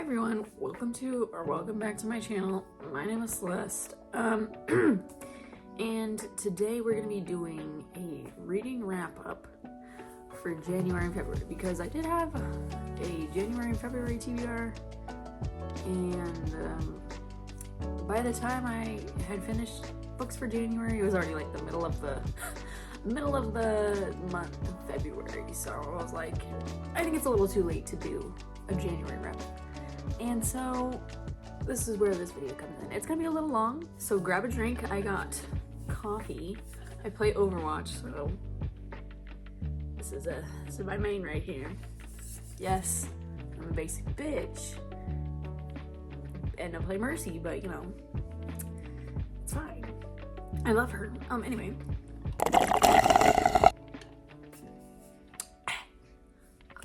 everyone, welcome back to my channel. My name is Celeste, and today we're going to be doing a reading wrap-up for January and February, because I did have a January and February TBR, and by the time I had finished books for January, it was already like the middle of the month of February, so I was like, I think it's a little too late to do a January wrap-up. And so this is where this video comes in. It's gonna be a little long, so grab a drink. I got coffee. I play Overwatch, so this is my main right here. Yes, I'm a basic bitch, and I play Mercy, but you know, it's fine. I love her. Anyway.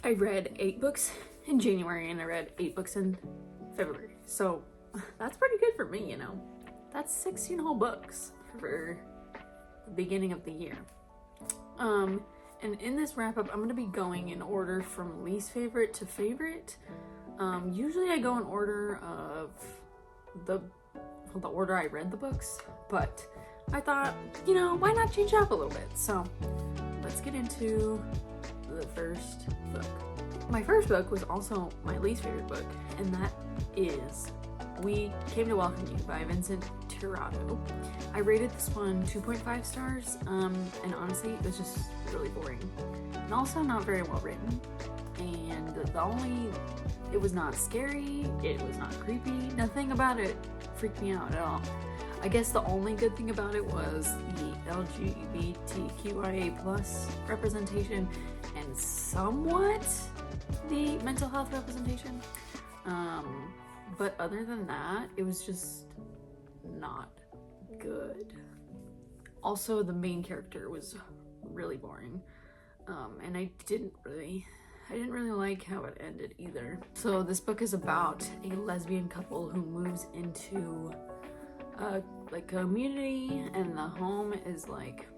I read 8 books in January and I read 8 books in February. So that's pretty good for me, you know. That's 16 whole books for the beginning of the year. And in this wrap up, I'm going to be going in order from least favorite to favorite. Usually I go in order of the order I read the books, but I thought, you know, why not change up a little bit? So let's get into the first book. My first book was also my least favorite book, and that is We Came to Welcome You by Vincent Tirado. I rated this one 2.5 stars, and honestly, it was just really boring. And also not very well written. And it was not scary, it was not creepy, nothing about it freaked me out at all. I guess the only good thing about it was the LGBTQIA plus representation and somewhat the mental health representation. But other than that, it was just not good. Also, the main character was really boring. And I didn't really like how it ended either. So this book is about a lesbian couple who moves into like a community, and the home is like,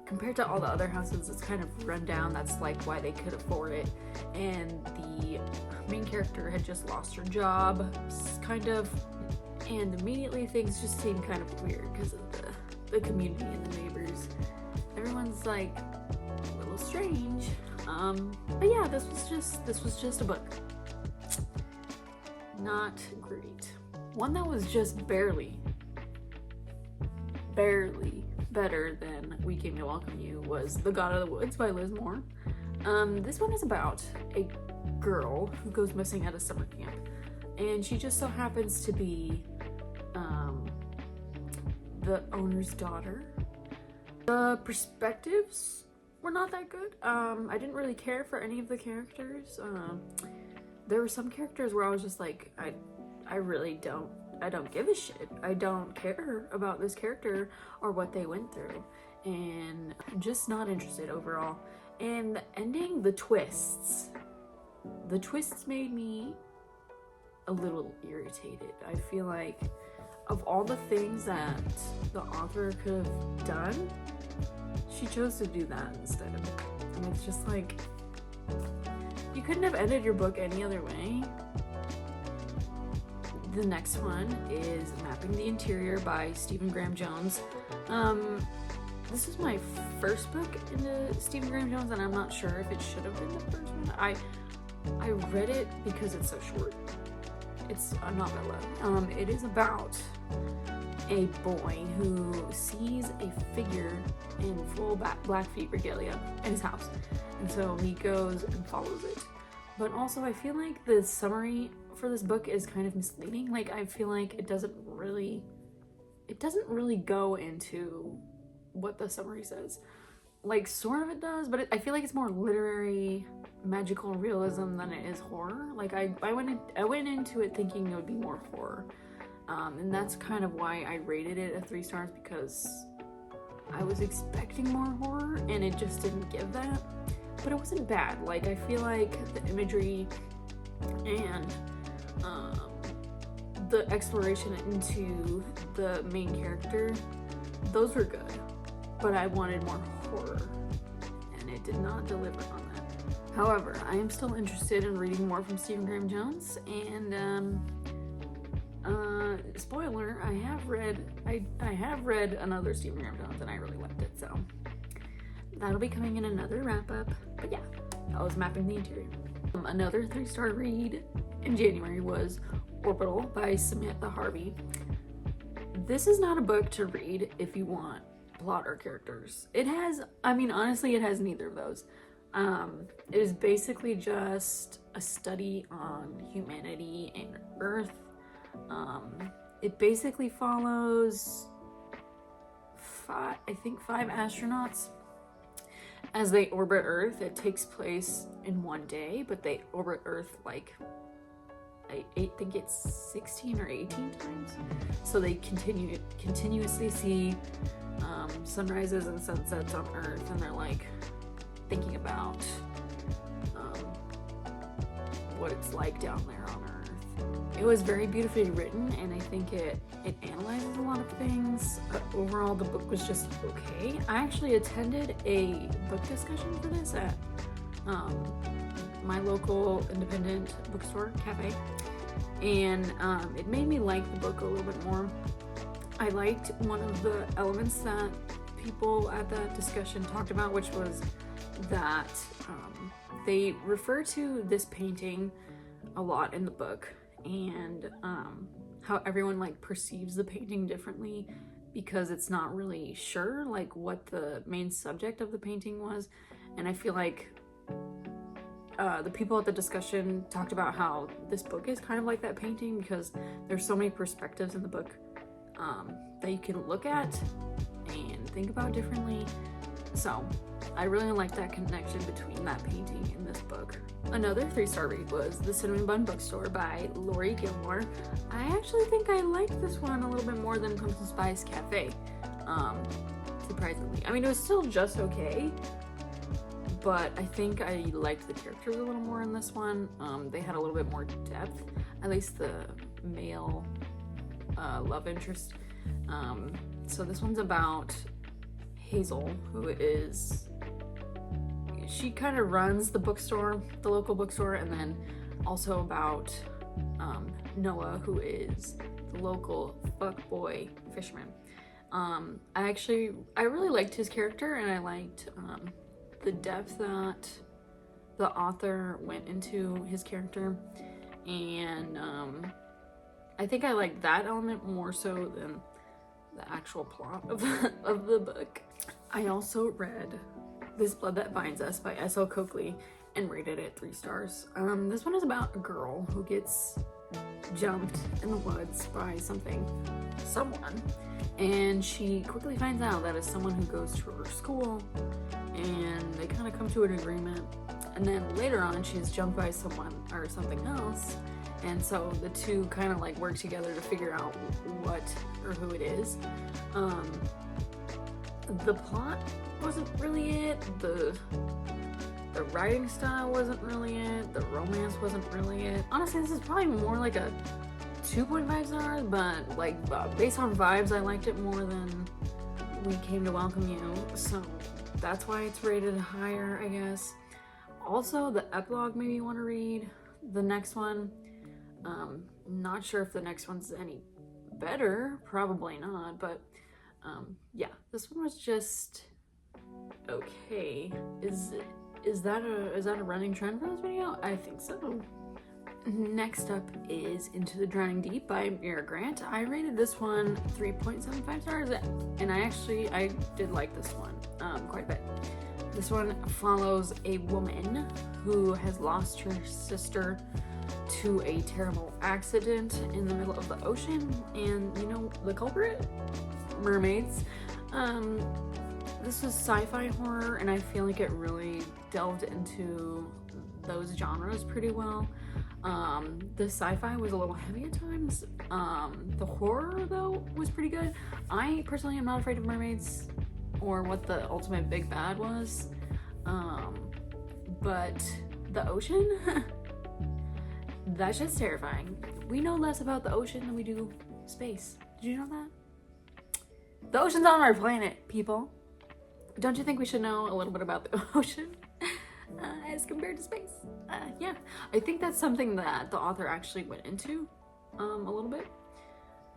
compared to all the other houses, it's kind of run down. That's like why they could afford it. And the main character had just lost her job, kind of, and immediately things just seemed kind of weird because of the community and the neighbors. Everyone's like a little strange. But yeah, this was just a book. Not great. One that was just barely better than We Came to Welcome You was The God of the Woods by Liz Moore. This one is about a girl who goes missing at a summer camp, and she just so happens to be the owner's daughter. The perspectives were not that good. I didn't really care for any of the characters. There were some characters where I was just like, I really don't give a shit. I don't care about this character or what they went through, and I'm just not interested overall. And the ending, the twists made me a little irritated. I feel like of all the things that the author could have done, she chose to do that instead. And it's just like, you couldn't have ended your book any other way. The next one is Mapping the Interior by Stephen Graham Jones. This is my first book into Stephen Graham Jones, and I'm not sure if it should have been the first one. I read it because it's so short. It's a novella. It is about a boy who sees a figure in full Blackfeet regalia in his house, and so he goes and follows it. But also, I feel like the summary for this book is kind of misleading. Like, I feel like it doesn't really go into what the summary says. Like, sort of it does, but I feel like it's more literary magical realism than it is horror. Like, I went into it thinking it would be more horror, and that's kind of why I rated it a 3 stars, because I was expecting more horror and it just didn't give that. But it wasn't bad. Like, I feel like the imagery and the exploration into the main character, those were good. But I wanted more horror, and it did not deliver on that. However, I am still interested in reading more from Stephen Graham Jones, and spoiler, I have read another Stephen Graham Jones and I really liked it, so that'll be coming in another wrap up. But yeah, I was mapping the interior. Another 3-star read in January was Orbital by Samantha Harvey. This is not a book to read if you want plot or characters. It has, I mean, honestly, it has neither of those. It is basically just a study on humanity and Earth. It basically follows five astronauts as they orbit Earth. It takes place in one day, but they orbit Earth like I think it's 16 or 18 times. So they continuously see sunrises and sunsets on Earth, and they're like thinking about what it's like down there on Earth. It was very beautifully written, and I think it analyzes a lot of things. Overall, the book was just okay. I actually attended a book discussion for this at my local independent bookstore cafe, and it made me like the book a little bit more. I liked one of the elements that people at that discussion talked about, which was that they refer to this painting a lot in the book, and how everyone like perceives the painting differently because it's not really sure like what the main subject of the painting was. And I feel like the people at the discussion talked about how this book is kind of like that painting because there's so many perspectives in the book that you can look at and think about differently. So I really like that connection between that painting and this book. Another 3-star read was The Cinnamon Bun Bookstore by Lori Gilmore. I actually think I liked this one a little bit more than Pumpkin Spice Cafe, surprisingly. I mean, it was still just okay, but I think I liked the characters a little more in this one. They had a little bit more depth, at least the male love interest. So this one's about Hazel, she kind of runs the bookstore, the local bookstore, and then also about Noah, who is the local fuckboy fisherman. I really liked his character, and I liked the depth that the author went into his character, and I think I liked that element more so than the actual plot of the book. I also read This Blood That Binds Us by S.L. Coakley and rated it 3 stars. This one is about a girl who gets jumped in the woods by someone, and she quickly finds out that it's someone who goes to her school, and they kind of come to an agreement, and then later on she's jumped by someone or something else, and so the two kind of like work together to figure out what or who it is. The plot wasn't really it, the writing style wasn't really it, the romance wasn't really it. Honestly, this is probably more like a 2.5 stars, but like based on vibes, I liked it more than We Came to Welcome You, so that's why it's rated higher, I guess. Also, the epilogue made me want to read the next one. Not sure if the next one's any better, probably not, but yeah, this one was just okay. Is that a running trend for this video? I think so. Next up is Into the Drowning Deep by Mira Grant. I rated this one 3.75 stars, and I did like this one quite a bit. This one follows a woman who has lost her sister to a terrible accident in the middle of the ocean, and you know the culprit? Mermaids. This is sci-fi horror, and I feel like it really delved into those genres pretty well. The sci-fi was a little heavy at times. The horror, though, was pretty good. I personally am not afraid of mermaids or what the ultimate big bad was. But the ocean, that's just terrifying. We know less about the ocean than we do space. Did you know that? The ocean's on our planet, people. Don't you think we should know a little bit about the ocean? as compared to space. Yeah, I think that's something that the author actually went into a little bit,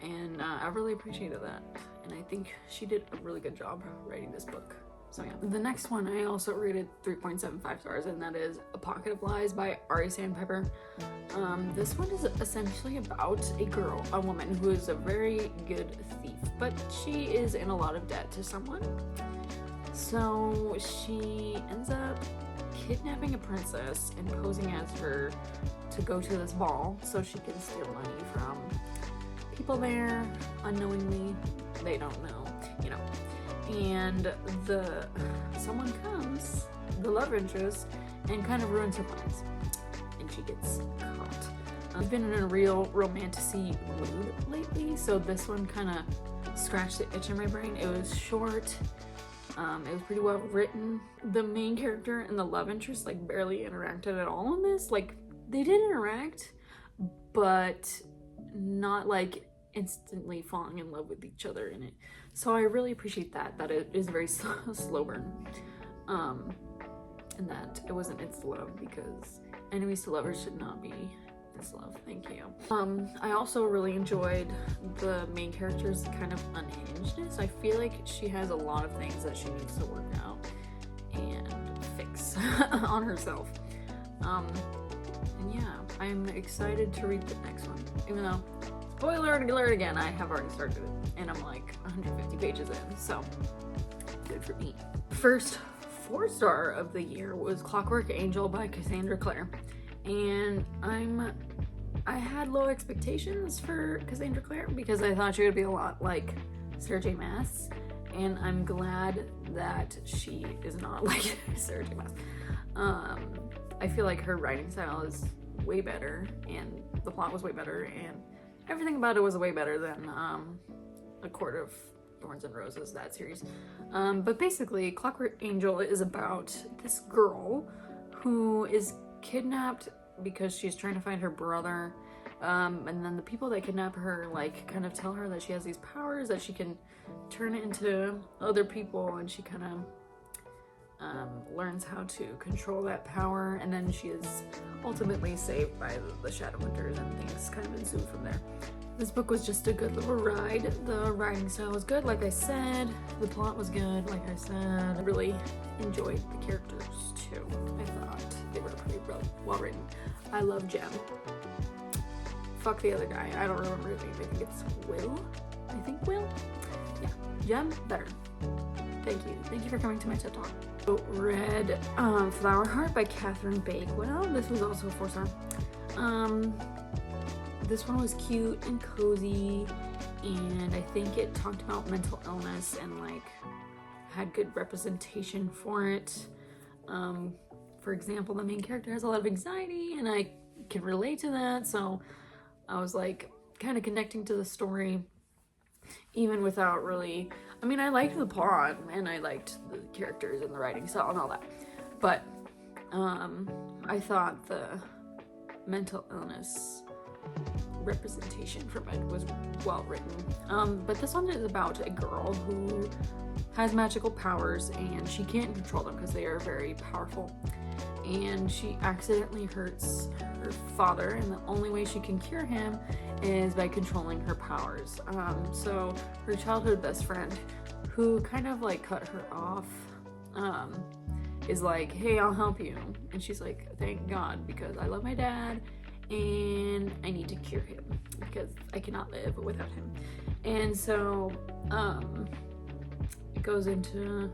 and I really appreciated that, and I think she did a really good job writing this book. So yeah. The next one I also rated 3.75 stars, and that is A Pocket of Lies by Ari Sandpiper. This one is essentially about a woman who is a very good thief, but she is in a lot of debt to someone. So she ends up kidnapping a princess and posing as her to go to this ball so she can steal money from people there unknowingly. They don't know, you know. And someone comes, the love interest, and kind of ruins her plans, and she gets caught. I've been in a real romantic-y mood lately, so this one kind of scratched the itch in my brain. It was short, it was pretty well written. The main character and the love interest like barely interacted at all in this. Like, they did interact, but not like instantly falling in love with each other in it. So I really appreciate that it is very slow burn, and that it wasn't instant love, because enemies to lovers should not be instant love. Thank you. I also really enjoyed the main character's kind of unhingedness. I feel like she has a lot of things that she needs to work out and fix on herself. And yeah, I'm excited to read the next one, even though, spoiler alert again, I have already started it, and I'm like 150 pages in, so good for me. First 4-star of the year was Clockwork Angel by Cassandra Clare, and I had low expectations for Cassandra Clare because I thought she would be a lot like Sarah J Maas, and I'm glad that she is not like Sarah J Maas. I feel like her writing style is way better, and the plot was way better, and everything about it was way better than A Court of Thorns and Roses, that series. But basically, Clockwork Angel is about this girl who is kidnapped because she's trying to find her brother. And then the people that kidnap her, like, kind of tell her that she has these powers, that she can turn into other people, and she kind of learns how to control that power, and then she is ultimately saved by the Shadowhunters, and things kind of ensue from there. This book was just a good little ride. The writing style was good, like I said. The plot was good, like I said. I really enjoyed the characters too. I thought they were pretty well written. I love Jem. Fuck the other guy. I don't remember his name. I think it's Will. Will? Yeah. Jem, better. Thank you. Thank you for coming to my TED Talk. Read Flower Heart by Catherine Bakewell. This was also a 4-star. This one was cute and cozy, and I think it talked about mental illness and like had good representation for it. For example, the main character has a lot of anxiety, and I can relate to that, so I was like kind of connecting to the story even without really, I mean, I liked the plot and I liked the characters and the writing style and all that, but I thought the mental illness representation from it was well written. But this one is about a girl who has magical powers, and she can't control them because they are very powerful, and she accidentally hurts her father, and the only way she can cure him is by controlling her powers. So her childhood best friend, who kind of like cut her off, is like, hey, I'll help you, and she's like, thank God, because I love my dad and I need to cure him because I cannot live without him. And so it goes into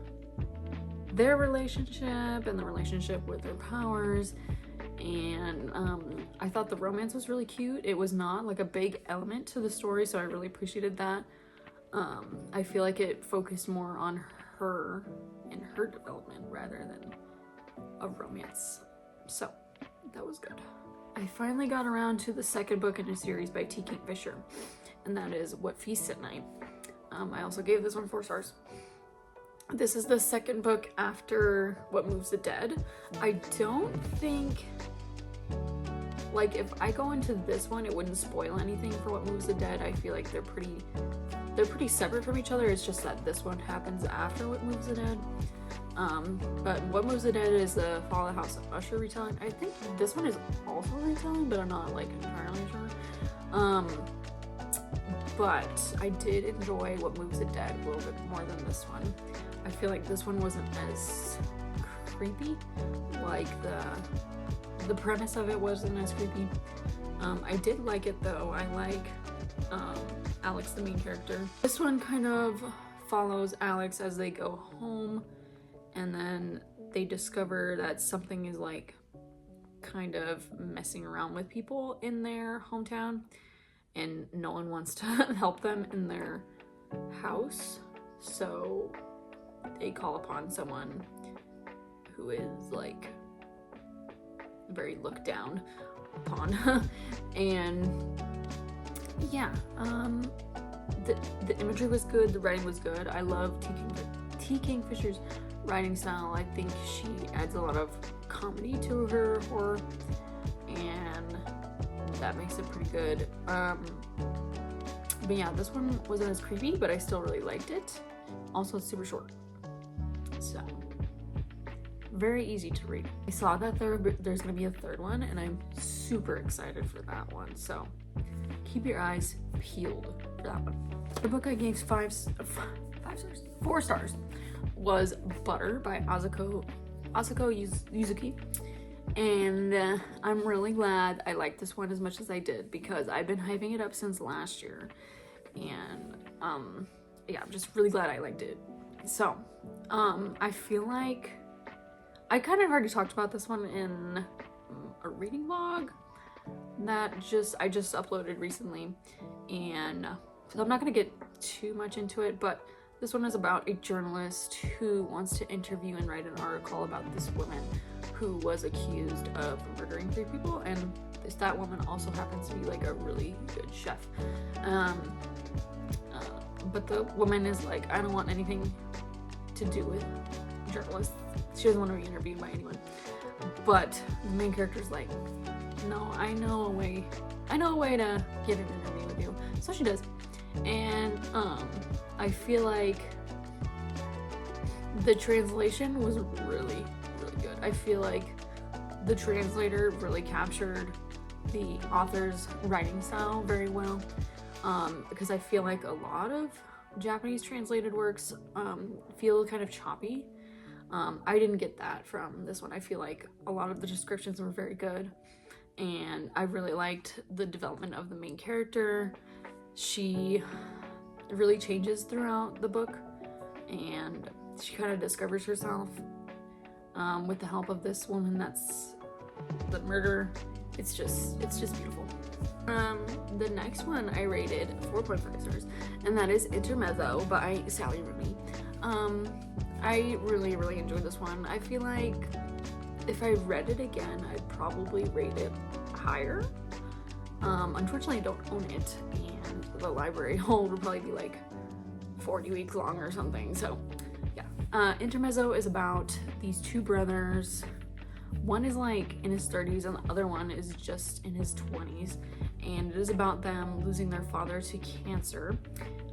their relationship and the relationship with their powers, and I thought the romance was really cute. It was not like a big element to the story, so I really appreciated that. I feel like it focused more on her and her development rather than a romance, so that was good. I finally got around to the second book in a series by T. Kingfisher, and that is What Feasts at Night. I also gave this one 4 stars. This is the second book after What Moves the Dead. I don't think, like, if I go into this one, it wouldn't spoil anything for What Moves the Dead. I feel like they're pretty separate from each other. It's just that this one happens after What Moves the Dead. But What Moves the Dead is the Fall of the House of Usher retelling. I think this one is also retelling, but I'm not like entirely sure. But I did enjoy What Moves the Dead a little bit more than this one. I feel like this one wasn't as creepy. Like the premise of it wasn't as creepy. I did like it though. I like Alex, the main character. This one kind of follows Alex as they go home, and then they discover that something is like kind of messing around with people in their hometown, and no one wants to help them in their house, so they call upon someone who is like very looked down upon. And yeah, the imagery was good, the writing was good. I love T. Kingfisher's writing style. I think she adds a lot of comedy to her horror, and that makes it pretty good. But yeah, this one wasn't as creepy, but I still really liked it. Also, it's super short, so very easy to read. I saw that there's gonna be a third one, and I'm super excited for that one, so keep your eyes peeled for that one. The book I gave 4 stars was Butter by Azuko Yuzuki, and I'm really glad I liked this one as much as I did, because I've been hyping it up since last year, and yeah, I'm just really glad I liked it. So I feel like I kind of already talked about this one in a reading vlog that I just uploaded recently, and so I'm not gonna get too much into it, but this one is about a journalist who wants to interview and write an article about this woman who was accused of murdering 3 people, and that woman also happens to be like a really good chef. But the woman is like, I don't want anything to do with journalists. She doesn't want to be interviewed by anyone. But the main character's like, no, I know a way to get an interview with you. So she does. And I feel like the translation was really, really good. I feel like the translator really captured the author's writing style very well, because I feel like a lot of Japanese translated works feel kind of choppy. I didn't get that from this one. I feel like a lot of the descriptions were very good, and I really liked the development of the main character. She really changes throughout the book, and she kind of discovers herself with the help of this woman that's the murderer. It's just beautiful. The next one I rated 4.5 stars, and that is Intermezzo by Sally Rooney. I really, really enjoyed this one. I feel like if I read it again, I'd probably rate it higher. Unfortunately, I don't own it, and the library hold would probably be like 40 weeks long or something, so yeah. Intermezzo is about these 2 brothers. One is like in his 30s and the other one is just in his 20s, and it is about them losing their father to cancer,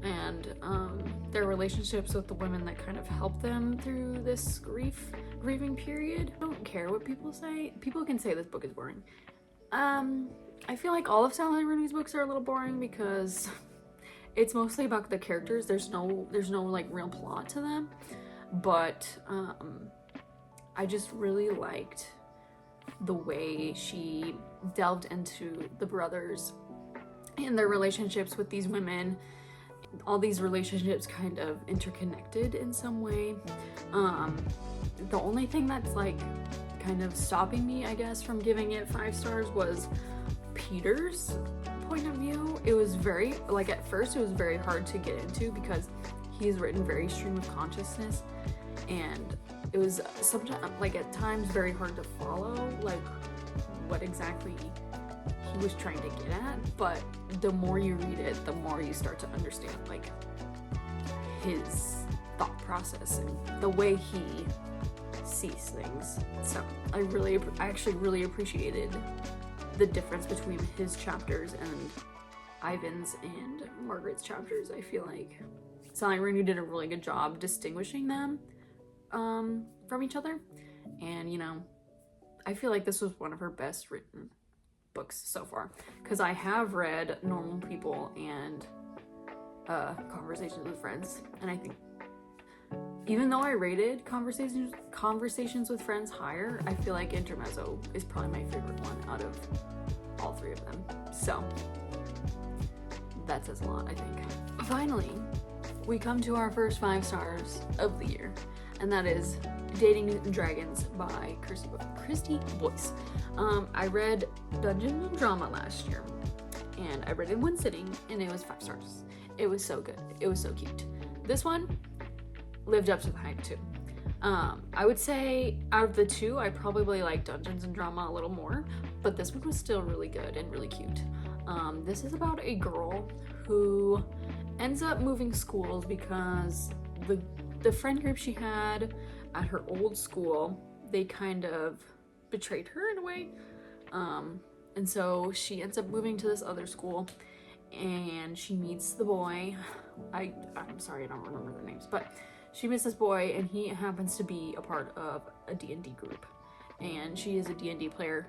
and their relationships with the women that kind of help them through this grieving period. I don't care what people say. People can say this book is boring. I feel like all of Sally Rooney's books are a little boring because it's mostly about the characters. There's no like real plot to them, but I just really liked the way she delved into the brothers and their relationships with these women. All these relationships kind of interconnected in some way. The only thing that's like kind of stopping me, I guess, from giving it 5 stars was Peter's point of view. It was very, like, at first it was very hard to get into because he's written very stream of consciousness, and it was sometimes, like, at times very hard to follow, like, what exactly he was trying to get at. But the more you read it, the more you start to understand, like, his thought process and the way he sees things. So I actually really appreciated the difference between his chapters and Ivan's and Margaret's chapters. I feel like Sally Rooney did a really good job distinguishing them from each other. And, you know, I feel like this was one of her best written books so far, because I have read Normal People and Conversations with Friends, and I think even though I rated Conversations with Friends higher, I feel like Intermezzo is probably my favorite one out of all three of them. So that says a lot, I think. Finally, we come to our first 5 stars of the year, and that is Dating Dragons by Christy Boyce. I read Dungeons and Drama last year, and I read it in one sitting, and it was 5 stars. It was so good. It was so cute. This one lived up to the hype too. I would say out of the 2, I probably like Dungeons and Drama a little more, but this one was still really good and really cute. This is about a girl who ends up moving schools because the friend group she had at her old school, they kind of betrayed her in a way. And so she ends up moving to this other school, and she meets the boy. I'm sorry, I don't remember their names, but she meets this boy, and he happens to be a part of a D&D group, and she is a D&D player.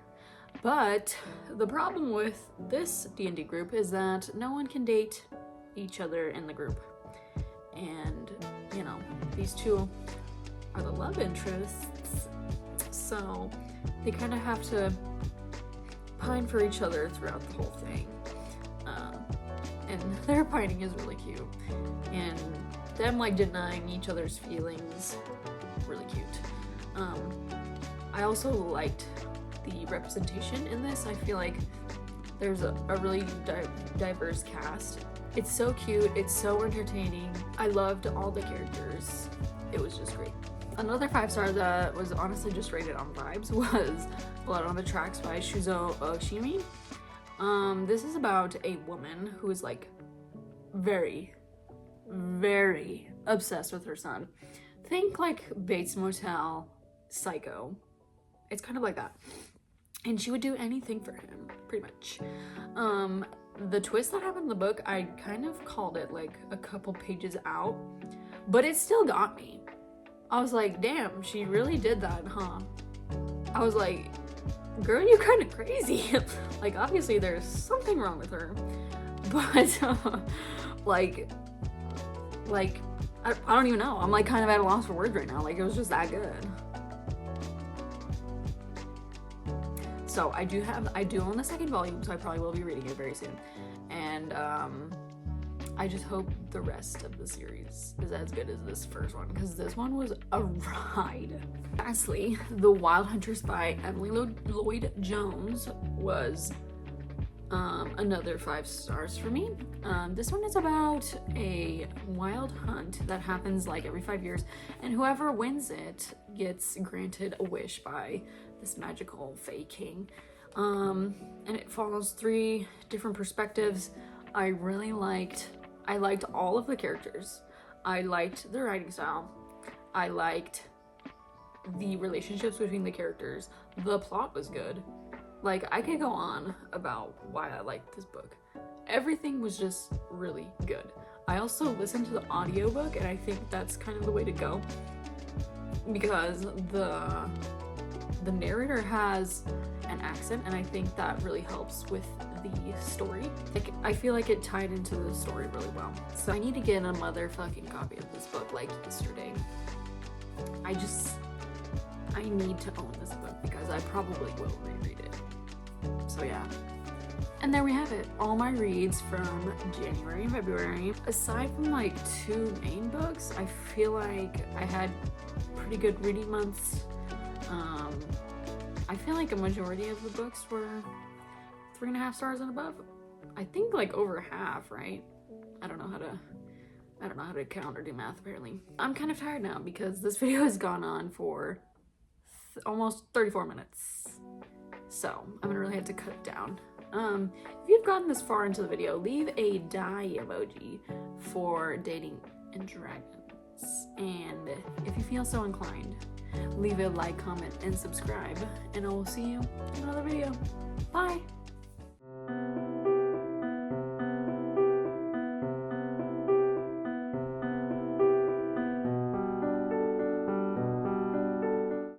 But the problem with this D&D group is that no one can date each other in the group. And, you know, these 2 are the love interests, so they kind of have to pine for each other throughout the whole thing. And their pining is really cute, and them like denying each other's feelings, really cute. I also liked the representation in this. I feel like there's a really diverse cast. It's so cute, it's so entertaining. I loved all the characters. It was just great. Another 5-star that was honestly just rated on vibes was Blood on the Tracks by Shuzo Oshimi. This is about a woman who is like very, very obsessed with her son. Think like Bates Motel, Psycho. It's kind of like that. And she would do anything for him, pretty much. The twist that happened in the book, I kind of called it like a couple pages out, but it still got me. I was like, damn, she really did that, huh? I was like, girl, you kind of crazy. Like, obviously there's something wrong with her, but like I don't even know. I'm like kind of at a loss for words right now. Like, it was just that good. So I do own the 2nd volume, so I probably will be reading it very soon. And I just hope the rest of the series is as good as this first one, because this one was a ride. Lastly, The Wild Hunters by Emily Lloyd-Jones was another 5 stars for me. This one is about a wild hunt that happens like every 5 years, and whoever wins it gets granted a wish by this magical fae king. And it follows 3 different perspectives. I liked all of the characters. I liked the writing style. I liked the relationships between the characters. The plot was good. Like, I could go on about why I liked this book. Everything was just really good. I also listened to the audiobook, and I think that's kind of the way to go, because the narrator has an accent, and I think that really helps with the story. Like, I feel like it tied into the story really well. So I need to get a motherfucking copy of this book like yesterday. I need to own this book because I probably will reread it. So yeah. And there we have it, all my reads from January and February. Aside from like 2 main books, I feel like I had pretty good reading months. I feel like a majority of the books were 3.5 stars and above. I think like over half, right? I don't know how to count or do math apparently. I'm kind of tired now because this video has gone on for almost 34 minutes. So I'm gonna really have to cut it down. If you've gotten this far into the video, leave a die emoji for Dating and Dragons. And if you feel so inclined, leave a like, comment, and subscribe. And I will see you in another video. Bye!